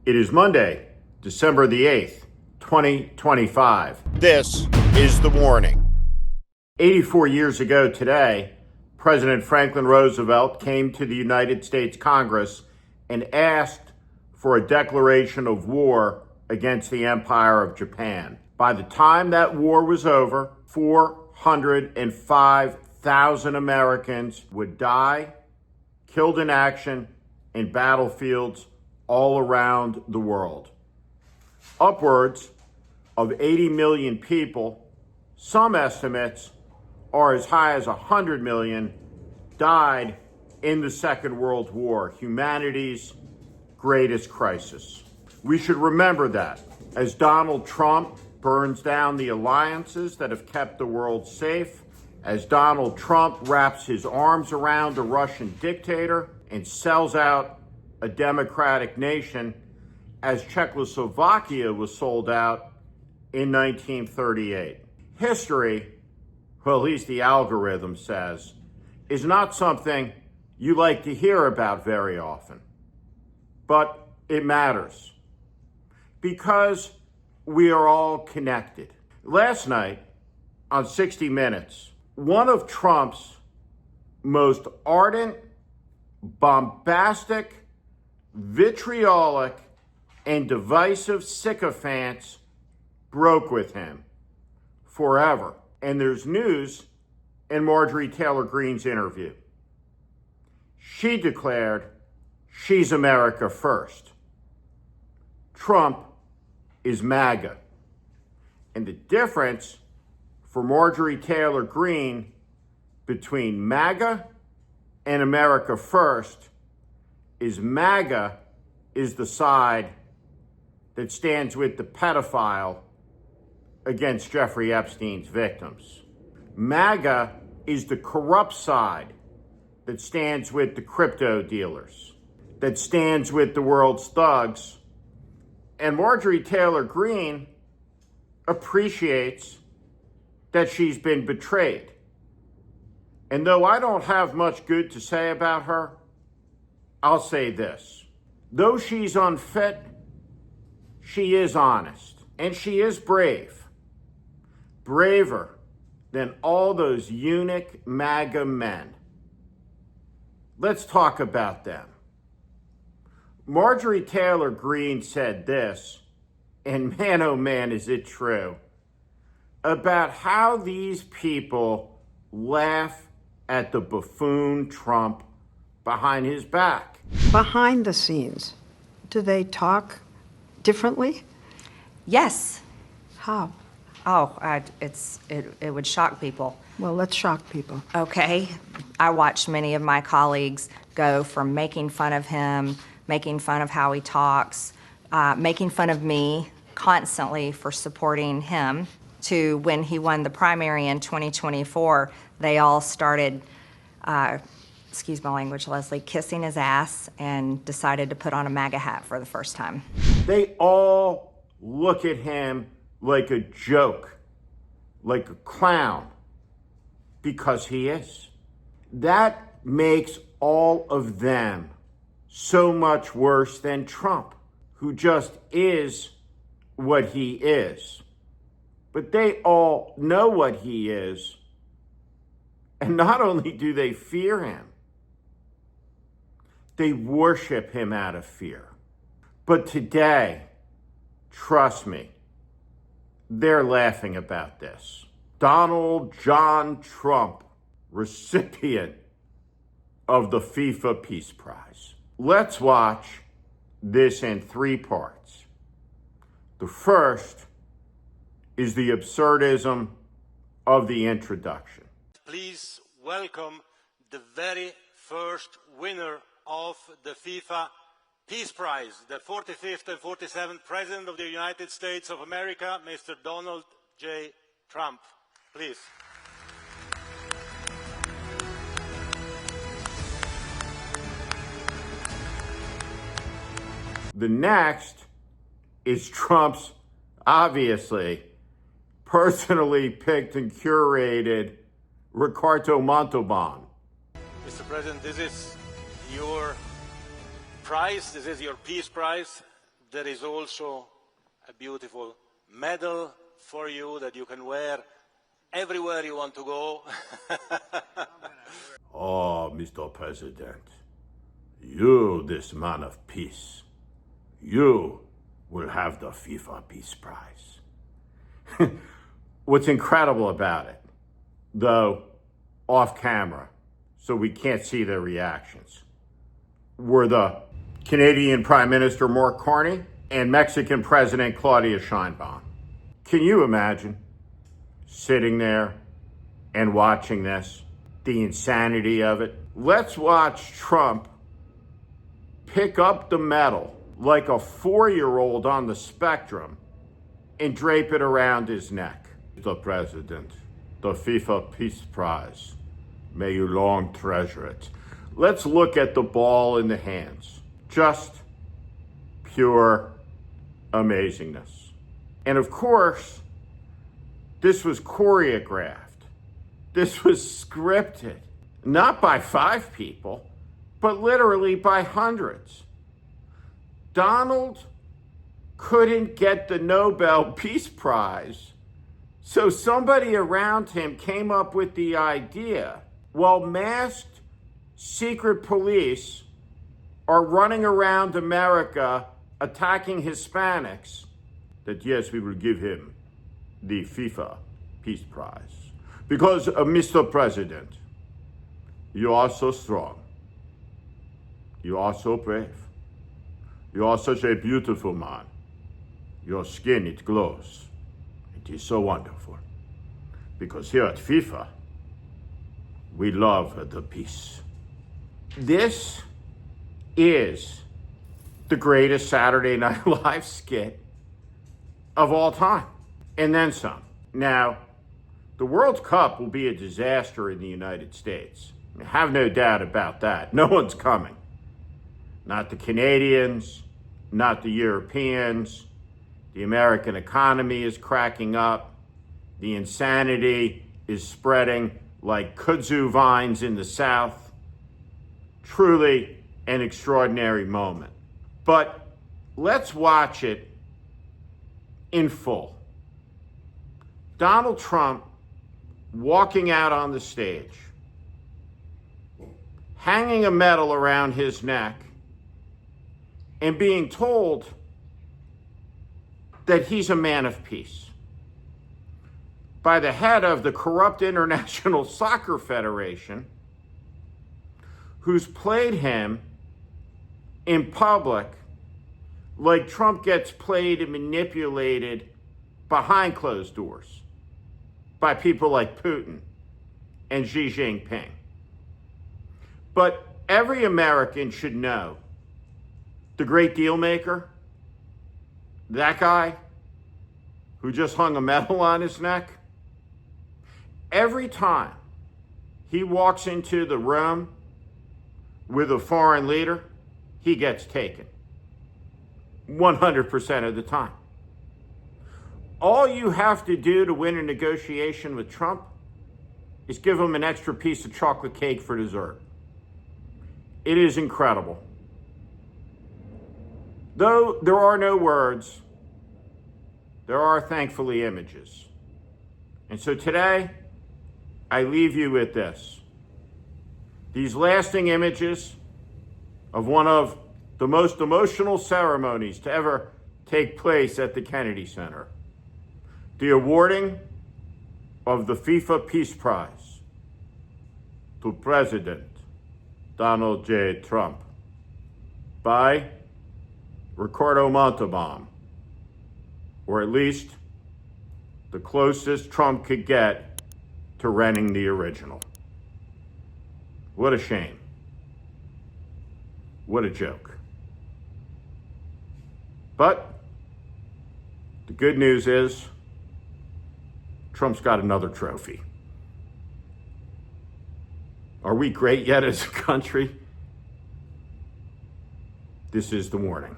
It is Monday, December the 8th, 2025. This is The Warning. 84 years ago today, President Franklin Roosevelt came to the United States Congress and asked for a declaration of war against the Empire of Japan. By the time that war was over, 405,000 Americans would die, killed in action, in battlefields all around the world. Upwards of 80 million people, some estimates are as high as 100 million, died in the Second World War, humanity's greatest crisis. We should remember that as Donald Trump burns down the alliances that have kept the world safe, as Donald Trump wraps his arms around a Russian dictator and sells out a democratic nation, as Czechoslovakia was sold out in 1938. History, well, at least the algorithm says, is not something you like to hear about very often. But it matters because we are all connected. Last night on 60 Minutes, one of Trump's most ardent, bombastic, vitriolic, and divisive sycophants broke with him forever. And there's news in Marjorie Taylor Greene's interview. She declared she's America first. Trump is MAGA. And the difference for Marjorie Taylor Greene between MAGA and America first is MAGA is the side that stands with the pedophile against Jeffrey Epstein's victims. MAGA is the corrupt side that stands with the crypto dealers, that stands with the world's thugs. And Marjorie Taylor Greene appreciates that she's been betrayed. And though I don't have much good to say about her, I'll say this. Though she's unfit, she is honest, and she is brave. Braver than all those eunuch MAGA men. Let's talk about them. Marjorie Taylor Greene said this, and man, oh man, is it true, about how these people laugh at the buffoon Trump behind his back. Behind the scenes, do they talk differently? Yes. How? It would shock people. Well, let's shock people. Okay. I watched many of my colleagues go from making fun of him, making fun of how he talks, making fun of me constantly for supporting him, to when he won the primary in 2024, they all started, excuse my language, Leslie, kissing his ass and decided to put on a MAGA hat for the first time. They all look at him like a joke, like a clown, because he is. That makes all of them so much worse than Trump, who just is what he is. But they all know what he is, and not only do they fear him, they worship him out of fear. But today, trust me, they're laughing about this. Donald John Trump, recipient of the FIFA Peace Prize. Let's watch this in 3 parts. The first is the absurdism of the introduction. Please welcome the very first winner of the FIFA Peace Prize, the 45th and 47th President of the United States of America, Mr. Donald J. Trump. Please. The next is Trump's, obviously, personally picked and curated Ricardo Montalban. Mr. President, this is your prize, this is your Peace Prize, there is also a beautiful medal for you that you can wear everywhere you want to go. Oh, Mr. President, you, this man of peace, you will have the FIFA Peace Prize. What's incredible about it, though off camera, so we can't see their reactions, were the Canadian Prime Minister Mark Carney and Mexican President Claudia Sheinbaum. Can you imagine sitting there and watching this? The insanity of it. Let's watch Trump pick up the medal like a 4-year-old on the spectrum and drape it around his neck. The President, the FIFA Peace Prize. May you long treasure it. Let's look at the ball in the hands. Just pure amazingness. And of course, this was choreographed. This was scripted, not by 5 people, but literally by hundreds. Donald couldn't get the Nobel Peace Prize, so somebody around him came up with the idea, while masked secret police are running around America attacking Hispanics, that yes, we will give him the FIFA Peace Prize. Because, Mr. President, you are so strong. You are so brave. You are such a beautiful man. Your skin, it glows. It is so wonderful. Because here at FIFA, we love the peace. This is the greatest Saturday Night Live skit of all time. And then some. Now, the World Cup will be a disaster in the United States. I have no doubt about that. No one's coming. Not the Canadians, not the Europeans. The American economy is cracking up. The insanity is spreading like kudzu vines in the South. Truly an extraordinary moment. But let's watch it in full. Donald Trump walking out on the stage, hanging a medal around his neck, and being told that he's a man of peace by the head of the corrupt International Soccer Federation, who's played him in public like Trump gets played and manipulated behind closed doors by people like Putin and Xi Jinping. But every American should know the great deal maker, that guy who just hung a medal on his neck, every time he walks into the room with a foreign leader, he gets taken. 100% of the time. All you have to do to win a negotiation with Trump is give him an extra piece of chocolate cake for dessert. It is incredible. Though there are no words, there are thankfully images. And so today, I leave you with this. These lasting images of one of the most emotional ceremonies to ever take place at the Kennedy Center. The awarding of the FIFA Peace Prize to President Donald J. Trump by Ricardo Montalban, or at least the closest Trump could get to renting the original. What a shame. What a joke. But the good news is Trump's got another trophy. Are we great yet as a country? This is the warning.